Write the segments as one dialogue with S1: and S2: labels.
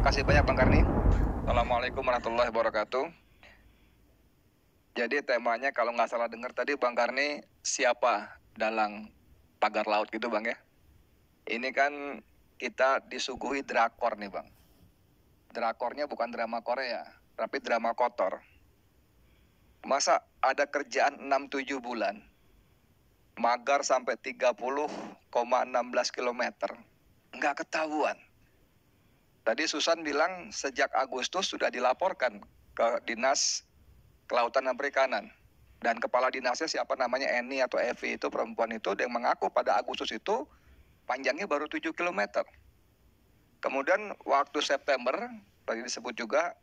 S1: kasih banyak Bang Karni. Assalamualaikum warahmatullahi wabarakatuh. Jadi temanya kalau nggak salah dengar tadi Bang Karni, siapa dalang pagar laut gitu Bang ya. Ini kan kita disuguhi drakor nih Bang. Drakornya bukan drama Korea, tapi drama kotor. Masa ada kerjaan 6-7 bulan, magar sampai 30,16 km, nggak ketahuan. Tadi Susan bilang sejak Agustus sudah dilaporkan ke Dinas Kelautan dan Perikanan. Dan kepala dinasnya siapa namanya, Eni atau Evi itu, perempuan itu, yang mengaku pada Agustus itu panjangnya baru 7 km. Kemudian waktu September, tadi disebut juga,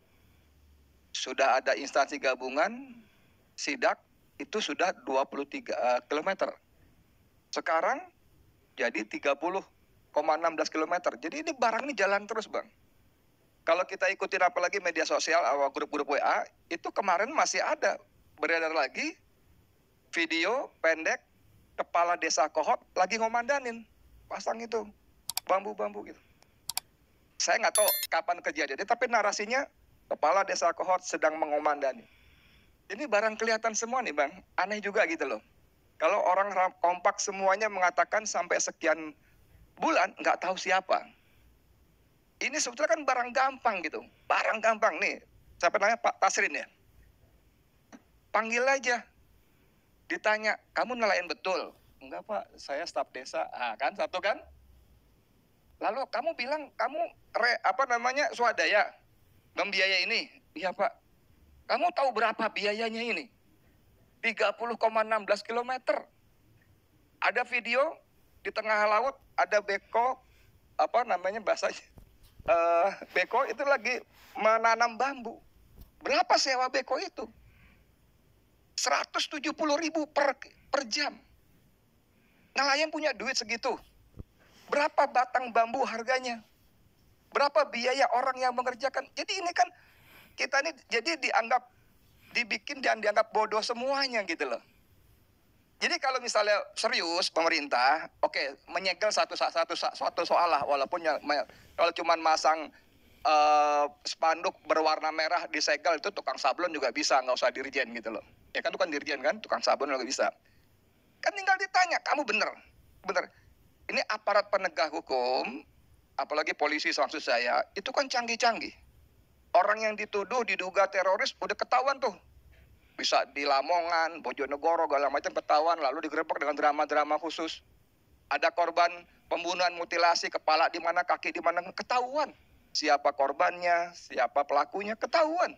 S1: sudah ada instansi gabungan, sidak, itu sudah 23 km. Sekarang jadi 30,16 km. Jadi ini barang ini jalan terus Bang. Kalau kita ikutin apalagi media sosial, grup-grup WA, itu kemarin masih ada beredar lagi video pendek kepala desa Kohot lagi ngomandanin, pasang itu bambu-bambu gitu. Saya nggak tahu kapan kejadiannya, tapi narasinya kepala desa Kohot sedang mengomandani. Ini barang kelihatan semua nih Bang, aneh juga gitu loh. Kalau orang kompak semuanya mengatakan sampai sekian bulan nggak tahu siapa. Ini sebetulnya kan barang gampang gitu. Barang gampang nih. Siapa namanya, Pak Tasrin ya. Panggil aja. Ditanya, kamu nelayan betul? Enggak Pak, saya staf desa. Ah, kan satu kan? Lalu kamu bilang kamu swadaya membiayai ini. Iya Pak. Kamu tahu berapa biayanya ini? 30,16 km. Ada video di tengah laut, ada beko, bahasanya, beko itu lagi menanam bambu. Berapa sewa beko itu? 170.000 per jam. Nelayan punya duit segitu. Berapa batang bambu harganya? Berapa biaya orang yang mengerjakan? Jadi ini kan kita ini jadi dibikin dan dianggap bodoh semuanya gitu loh. Jadi kalau misalnya serius pemerintah, oke, menyegel satu soal lah, walaupun kalau cuma masang spanduk berwarna merah disegel itu tukang sablon juga bisa, nggak usah dirjen gitu loh. Ya kan itu kan dirjen kan, tukang sablon juga bisa. Kan tinggal ditanya, kamu bener. Ini aparat penegak hukum, apalagi polisi maksud saya, itu kan canggih-canggih. Orang yang dituduh, diduga teroris, udah ketahuan tuh. Bisa di Lamongan, Bojonegoro, segala macam ketahuan, lalu digerebek dengan drama-drama khusus. Ada korban pembunuhan, mutilasi, kepala di mana, kaki di mana, ketahuan. Siapa korbannya, siapa pelakunya, ketahuan.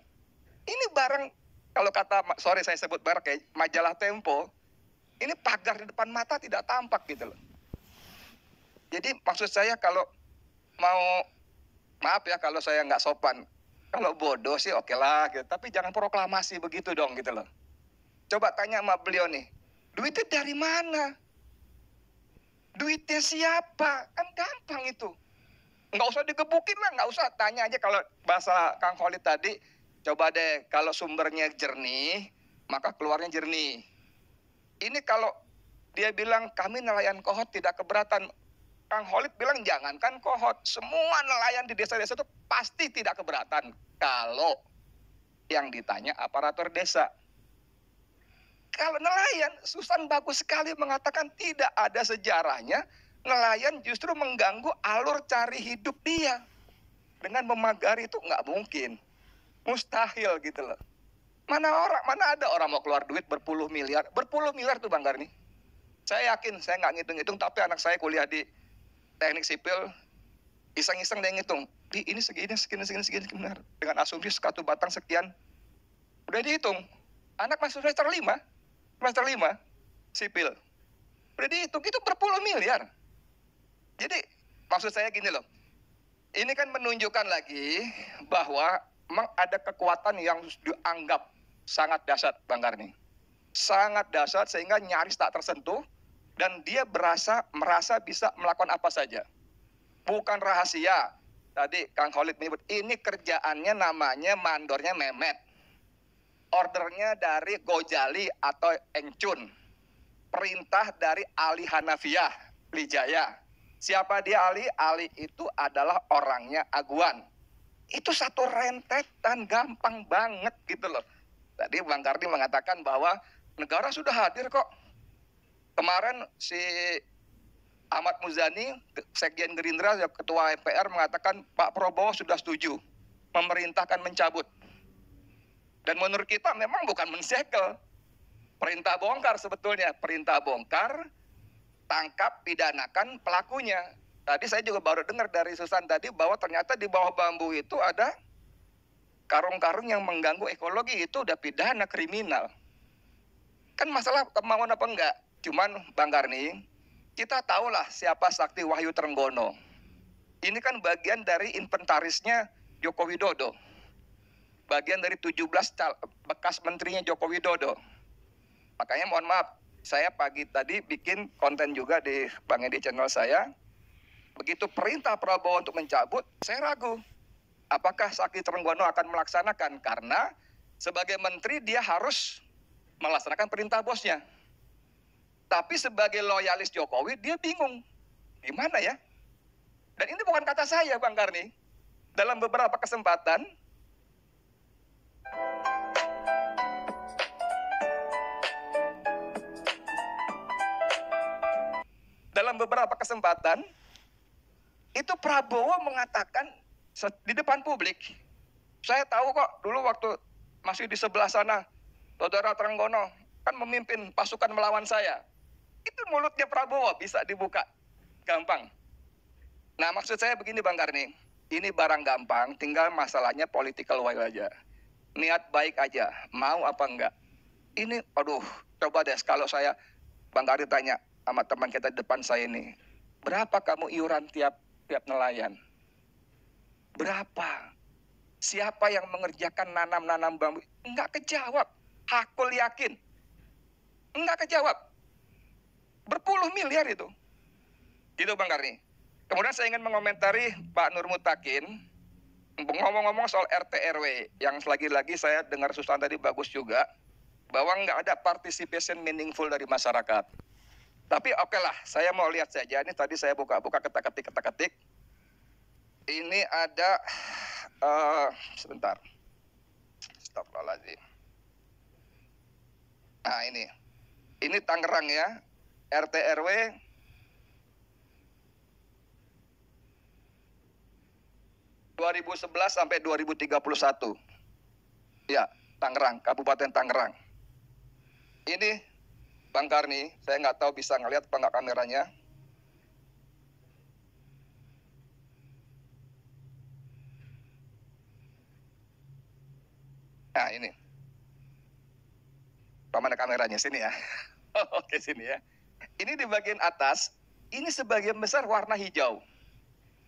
S1: Ini barang, kalau kata, sorry saya sebut merek ya, majalah Tempo, ini pagar di depan mata tidak tampak gitu loh. Jadi maksud saya kalau mau, maaf ya kalau saya nggak sopan, kalau bodoh sih oke lah gitu. Tapi jangan proklamasi begitu dong gitu loh. Coba tanya sama beliau nih, duitnya dari mana? Duitnya siapa? Kan gampang itu. Nggak usah digebukin lah, nggak usah. Tanya aja kalau bahasa Kang Khalid tadi, coba deh kalau sumbernya jernih, maka keluarnya jernih. Ini kalau dia bilang kami nelayan Kohot tidak keberatan, Kang Khalid bilang jangankan Kohot, semua nelayan di desa-desa itu pasti tidak keberatan kalau yang ditanya aparatur desa. Kalau nelayan, Susan bagus sekali mengatakan tidak ada sejarahnya nelayan justru mengganggu alur cari hidup dia. Dengan memagari itu nggak mungkin, mustahil gitu loh. Mana ada orang mau keluar duit berpuluh miliar tuh Bang Garni. Saya yakin, saya nggak ngitung-ngitung, tapi anak saya kuliah di teknik sipil, iseng-iseng dia ngitung, ini segini benar. Dengan asumsi sekatu batang sekian, udah dihitung. Anak masuk semester 5 sipil, udah dihitung, itu berpuluh miliar. Jadi maksud saya gini loh, ini kan menunjukkan lagi bahwa memang ada kekuatan yang dianggap sangat dahsyat Bang Karni. Sangat dahsyat sehingga nyaris tak tersentuh. Dan dia merasa bisa melakukan apa saja. Bukan rahasia. Tadi Kang Khalid menyebut, ini kerjaannya namanya mandornya Memet. Ordernya dari Gojali atau Engcun. Perintah dari Ali Hanafiyah, Lijaya. Siapa dia Ali? Ali itu adalah orangnya Aguan. Itu satu rentetan, gampang banget gitu loh. Tadi Bang Karni mengatakan bahwa negara sudah hadir kok. Kemarin si Ahmad Muzani, Sekjen Gerindra, Ketua MPR mengatakan Pak Prabowo sudah setuju memerintahkan mencabut. Dan menurut kita memang bukan mensegel. Perintah bongkar sebetulnya. Perintah bongkar, tangkap, pidanakan pelakunya. Tadi saya juga baru dengar dari Susan tadi bahwa ternyata di bawah bambu itu ada karung-karung yang mengganggu ekologi, itu udah pidana kriminal. Kan masalah kemauan apa enggak. Cuman Bang Karni, kita tahulah siapa Sakti Wahyu Trenggono. Ini kan bagian dari inventarisnya Joko Widodo. Bagian dari 17 bekas menterinya Joko Widodo. Makanya mohon maaf, saya pagi tadi bikin konten juga di Bang Edi channel saya. Begitu perintah Prabowo untuk mencabut, saya ragu. Apakah Sakti Trenggono akan melaksanakan? Karena sebagai menteri dia harus melaksanakan perintah bosnya. Tapi sebagai loyalis Jokowi, dia bingung. Gimana ya? Dan ini bukan kata saya, Bang Karni. Dalam beberapa kesempatan, itu Prabowo mengatakan di depan publik, saya tahu kok dulu waktu masih di sebelah sana, Saudara Trenggono kan memimpin pasukan melawan saya. Itu mulutnya Prabowo bisa dibuka gampang. Nah maksud saya begini Bang Karni, ini barang gampang, tinggal masalahnya political will aja. Niat baik aja, mau apa enggak. Ini aduh, coba deh kalau saya Bang Karni tanya sama teman kita di depan saya ini, berapa kamu iuran tiap nelayan? Berapa? Siapa yang mengerjakan nanam bambu? Enggak kejawab. Hakul yakin. Enggak kejawab. Berpuluh miliar itu. Gitu Bang Karni. Kemudian saya ingin mengomentari Pak Nur Mutakin. Ngomong-ngomong soal RT RW. Yang lagi-lagi saya dengar Susan tadi bagus juga. Bahwa enggak ada participation meaningful dari masyarakat. Tapi oke lah, saya mau lihat saja. Ini tadi saya buka-buka ketik-ketik. Ini ada, sebentar. Astagfirullahaladzim. Nah ini Tangerang ya, RT RW 2011 sampai 2031. Ya, Tangerang, Kabupaten Tangerang. Ini Bang Karni, saya nggak tahu bisa ngelihat apa nggak kameranya. Nah ini. Mana kameranya? Sini ya. Oke sini ya. Ini di bagian atas, ini sebagian besar warna hijau.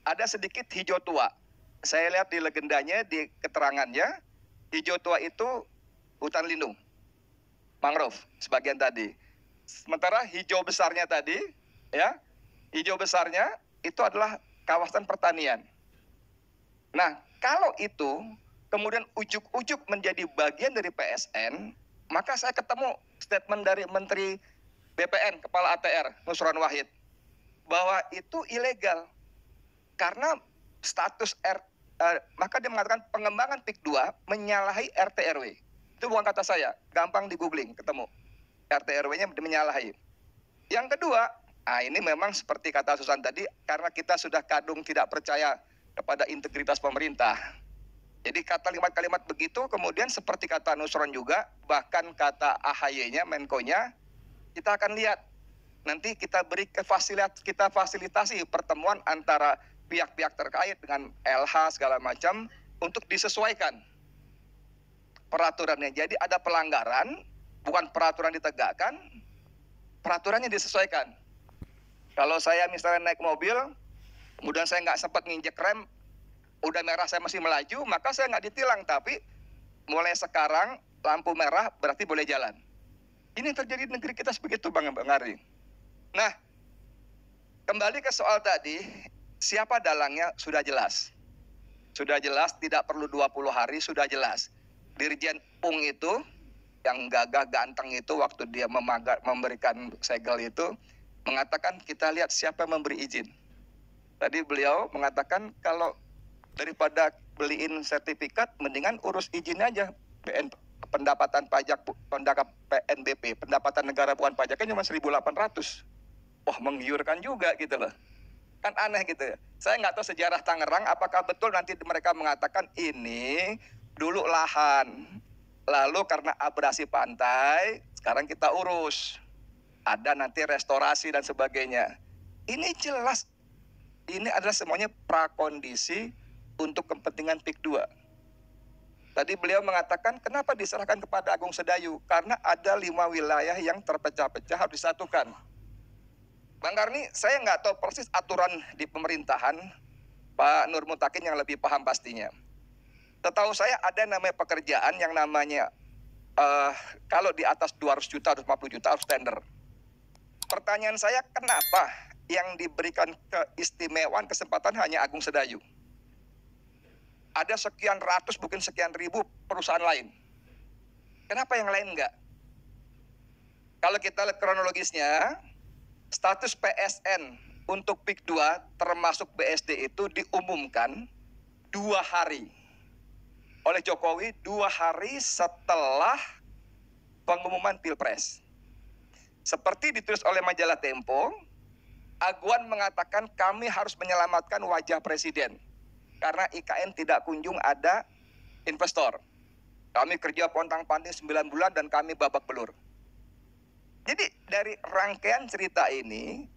S1: Ada sedikit hijau tua. Saya lihat di legendanya, di keterangannya, hijau tua itu hutan lindung. Mangrove, sebagian tadi. Sementara hijau besarnya tadi, ya, hijau besarnya itu adalah kawasan pertanian. Nah, kalau itu kemudian ujuk-ujuk menjadi bagian dari PSN, maka saya ketemu statement dari Menteri BPN, Kepala ATR, Nusron Wahid, bahwa itu ilegal. Karena status maka dia mengatakan pengembangan PIK 2 menyalahi RT RW. Itu bukan kata saya, gampang di googling, ketemu. RT RW-nya menyalahi. Yang kedua, ini memang seperti kata Susan tadi, karena kita sudah kadung tidak percaya kepada integritas pemerintah. Jadi kalimat-kalimat begitu, kemudian seperti kata Nusron juga, bahkan kata AHY-nya, Menko-nya, kita akan lihat. Nanti kita beri kita fasilitasi pertemuan antara pihak-pihak terkait dengan LH segala macam untuk disesuaikan peraturannya. Jadi ada pelanggaran, bukan peraturan ditegakkan, peraturannya disesuaikan. Kalau saya misalnya naik mobil, kemudian saya nggak sempat nginjek rem, udah merah saya masih melaju, maka saya nggak ditilang. Tapi mulai sekarang lampu merah berarti boleh jalan. Ini terjadi di negeri kita begitu Bang Ari. Nah, kembali ke soal tadi, siapa dalangnya sudah jelas. Sudah jelas, tidak perlu 20 hari, sudah jelas. Dirjen Pung itu, yang gagah ganteng itu waktu dia memberikan segel itu, mengatakan kita lihat siapa yang memberi izin. Tadi beliau mengatakan kalau daripada beliin sertifikat, mendingan urus izin aja. Pendapatan pajak, PNBP, pendapatan negara bukan pajaknya cuma 1.800. Wah, menggiurkan juga gitu loh. Kan aneh gitu ya. Saya nggak tahu sejarah Tangerang, apakah betul nanti mereka mengatakan ini dulu lahan, lalu karena abrasi pantai, sekarang kita urus. Ada nanti restorasi dan sebagainya. Ini jelas, ini adalah semuanya prakondisi untuk kepentingan PIK 2. Tadi beliau mengatakan kenapa diserahkan kepada Agung Sedayu? Karena ada 5 wilayah yang terpecah-pecah harus disatukan. Bang Karni, saya nggak tahu persis aturan di pemerintahan, Pak Nur Mutakin yang lebih paham pastinya. Setahu saya ada namanya pekerjaan yang namanya kalau di atas 200 juta, 250 juta harus tender. Pertanyaan saya, kenapa yang diberikan keistimewaan kesempatan hanya Agung Sedayu? Ada sekian ratus, mungkin sekian ribu perusahaan lain. Kenapa yang lain enggak? Kalau kita lihat kronologisnya, status PSN untuk PIK 2 termasuk BSD itu diumumkan 2 hari oleh Jokowi, 2 hari setelah pengumuman Pilpres. Seperti ditulis oleh majalah Tempo, Aguan mengatakan kami harus menyelamatkan wajah presiden. Karena IKN tidak kunjung ada investor. Kami kerja pontang-panting 9 bulan dan kami babak belur. Jadi dari rangkaian cerita ini,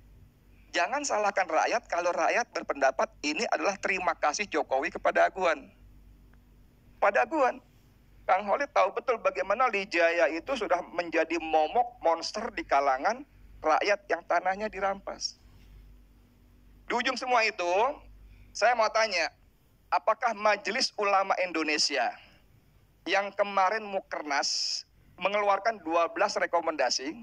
S1: jangan salahkan rakyat kalau rakyat berpendapat ini adalah terima kasih Jokowi kepada Aguan. Pada Aguan, Kang Holid tahu betul bagaimana Lijaya itu sudah menjadi momok monster di kalangan rakyat yang tanahnya dirampas. Di ujung semua itu, saya mau tanya, apakah Majelis Ulama Indonesia yang kemarin Mukernas mengeluarkan 12 rekomendasi,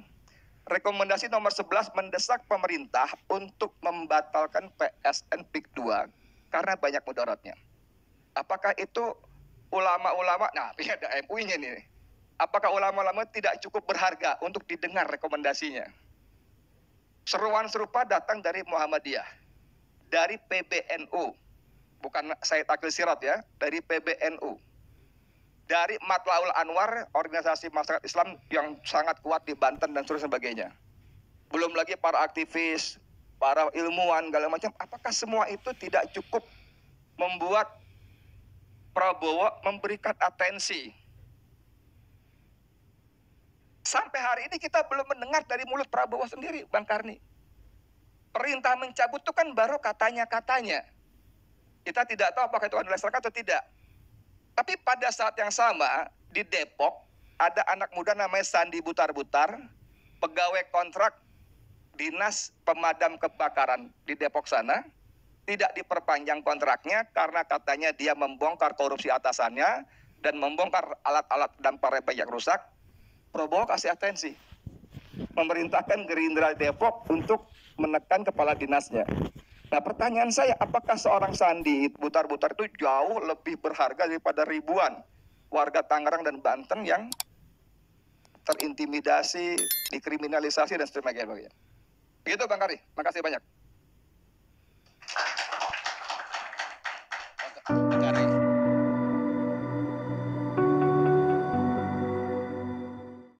S1: rekomendasi nomor 11 mendesak pemerintah untuk membatalkan PSN PIK 2 karena banyak mudaratnya. Apakah itu ulama-ulama, nah ini ada MUI-nya nih, apakah ulama-ulama tidak cukup berharga untuk didengar rekomendasinya? Seruan serupa datang dari Muhammadiyah, dari PBNU, bukan Said Akil Sirot ya, dari PBNU, dari Matlaul Anwar, organisasi masyarakat Islam yang sangat kuat di Banten dan sebagainya. Belum lagi para aktivis, para ilmuwan, segala macam. Apakah semua itu tidak cukup membuat Prabowo memberikan atensi? Sampai hari ini kita belum mendengar dari mulut Prabowo sendiri, Bang Karni. Perintah mencabut itu kan baru katanya-katanya. Kita tidak tahu apakah itu akan dilaksanakan atau tidak. Tapi pada saat yang sama, di Depok, ada anak muda namanya Sandi Butar-Butar, pegawai kontrak Dinas Pemadam Kebakaran di Depok sana, tidak diperpanjang kontraknya karena katanya dia membongkar korupsi atasannya dan membongkar alat-alat dampak repek yang rusak. Prabowo kasih atensi, memerintahkan Gerindra Depok untuk menekan kepala dinasnya. Nah, pertanyaan saya, apakah seorang Sandi Butar-Butar itu jauh lebih berharga daripada ribuan warga Tangerang dan Banten yang terintimidasi, dikriminalisasi dan sebagainya? Begitu Bang Kari, makasih banyak.